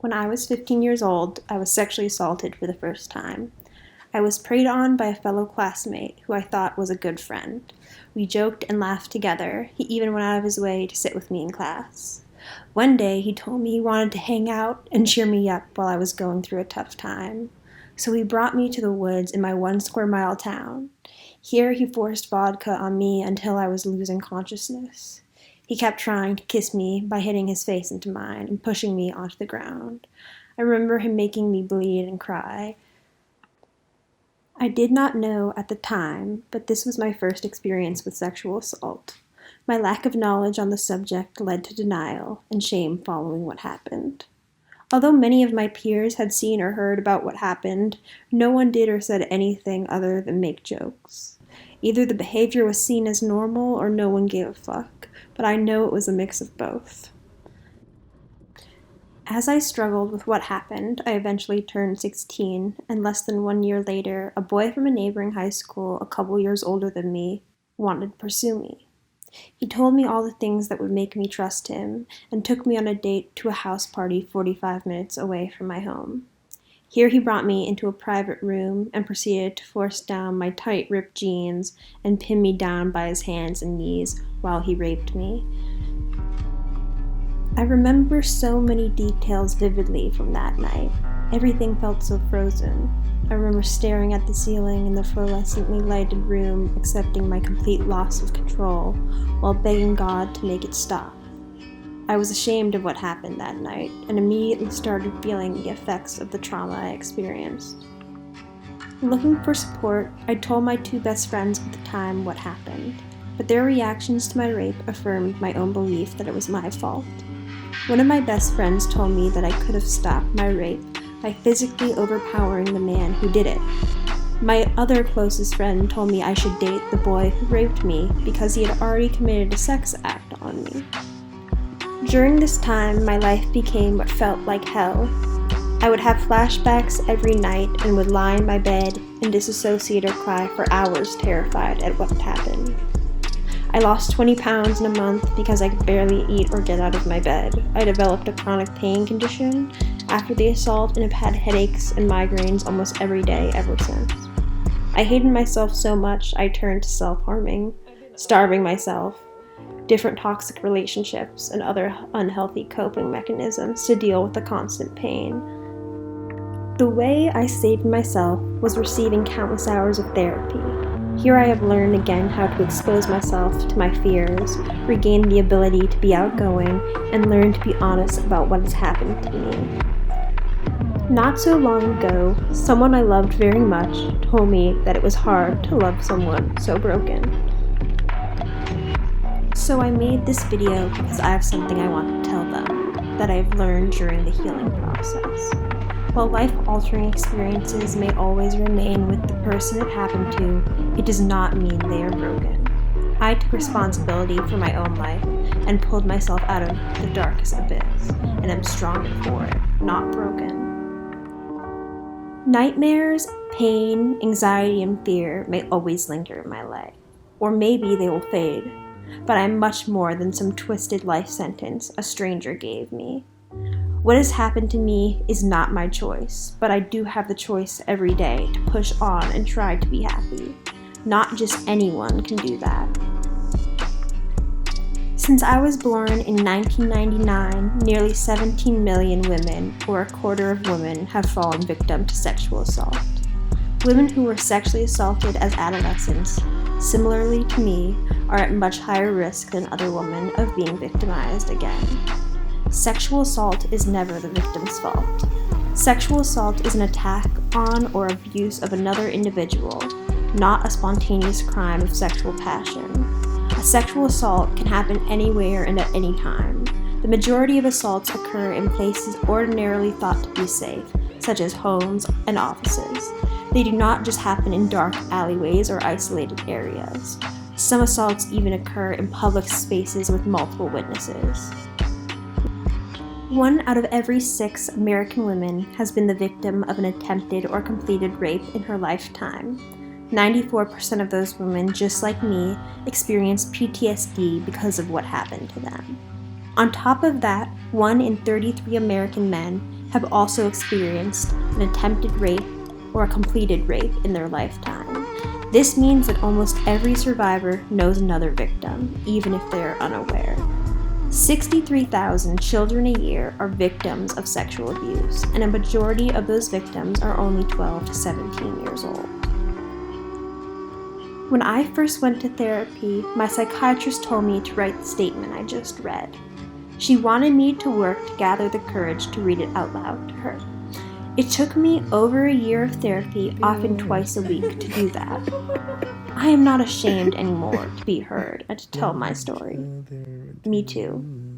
When I was 15 years old, I was sexually assaulted for the first time. I was preyed on by a fellow classmate who I thought was a good friend. We joked and laughed together. He even went out of his way to sit with me in class. One day, he told me he wanted to hang out and cheer me up while I was going through a tough time. So he brought me to the woods in my 1 square mile town. Here, he forced vodka on me until I was losing consciousness. He kept trying to kiss me by hitting his face into mine and pushing me onto the ground. I remember him making me bleed and cry. I did not know at the time, but this was my first experience with sexual assault. My lack of knowledge on the subject led to denial and shame following what happened. Although many of my peers had seen or heard about what happened, no one did or said anything other than make jokes. Either the behavior was seen as normal or no one gave a fuck, but I know it was a mix of both. As I struggled with what happened, I eventually turned 16, and less than 1 year later, a boy from a neighboring high school, a couple years older than me, wanted to pursue me. He told me all the things that would make me trust him, and took me on a date to a house party 45 minutes away from my home. Here he brought me into a private room and proceeded to force down my tight ripped jeans and pin me down by his hands and knees while he raped me. I remember so many details vividly from that night. Everything felt so frozen. I remember staring at the ceiling in the fluorescently lighted room, accepting my complete loss of control, while begging God to make it stop. I was ashamed of what happened that night, and immediately started feeling the effects of the trauma I experienced. Looking for support, I told my 2 best friends at the time what happened, but their reactions to my rape affirmed my own belief that it was my fault. One of my best friends told me that I could have stopped my rape by physically overpowering the man who did it. My other closest friend told me I should date the boy who raped me because he had already committed a sex act on me. During this time, my life became what felt like hell. I would have flashbacks every night and would lie in my bed and disassociate or cry for hours, terrified at what had happened. I lost 20 pounds in a month because I could barely eat or get out of my bed. I developed a chronic pain condition after the assault and have had headaches and migraines almost every day ever since. I hated myself so much I turned to self-harming, starving myself, different toxic relationships, and other unhealthy coping mechanisms to deal with the constant pain. The way I saved myself was receiving countless hours of therapy. Here I have learned again how to expose myself to my fears, regain the ability to be outgoing, and learn to be honest about what has happened to me. Not so long ago, someone I loved very much told me that it was hard to love someone so broken. So I made this video because I have something I want to tell them that I've learned during the healing process. While life-altering experiences may always remain with the person it happened to, it does not mean they are broken. I took responsibility for my own life and pulled myself out of the darkest abyss, and am stronger for it, not broken. Nightmares, pain, anxiety, and fear may always linger in my life, or maybe they will fade, but I am much more than some twisted life sentence a stranger gave me. What has happened to me is not my choice, but I do have the choice every day to push on and try to be happy. Not just anyone can do that. Since I was born in 1999, nearly 17 million women, or a quarter of women, have fallen victim to sexual assault. Women who were sexually assaulted as adolescents, similarly to me, are at much higher risk than other women of being victimized again. Sexual assault is never the victim's fault. Sexual assault is an attack on or abuse of another individual, not a spontaneous crime of sexual passion. A sexual assault can happen anywhere and at any time. The majority of assaults occur in places ordinarily thought to be safe, such as homes and offices. They do not just happen in dark alleyways or isolated areas. Some assaults even occur in public spaces with multiple witnesses. 1 out of every 6 American women has been the victim of an attempted or completed rape in her lifetime. 94% of those women, just like me, experience PTSD because of what happened to them. On top of that, 1 in 33 American men have also experienced an attempted rape or a completed rape in their lifetime. This means that almost every survivor knows another victim, even if they are unaware. 63,000 children a year are victims of sexual abuse, and a majority of those victims are only 12 to 17 years old. When I first went to therapy, my psychiatrist told me to write the statement I just read. She wanted me to work to gather the courage to read it out loud to her. It took me over a year of therapy, often twice a week, to do that. I am not ashamed anymore to be heard and to tell my story. Me too.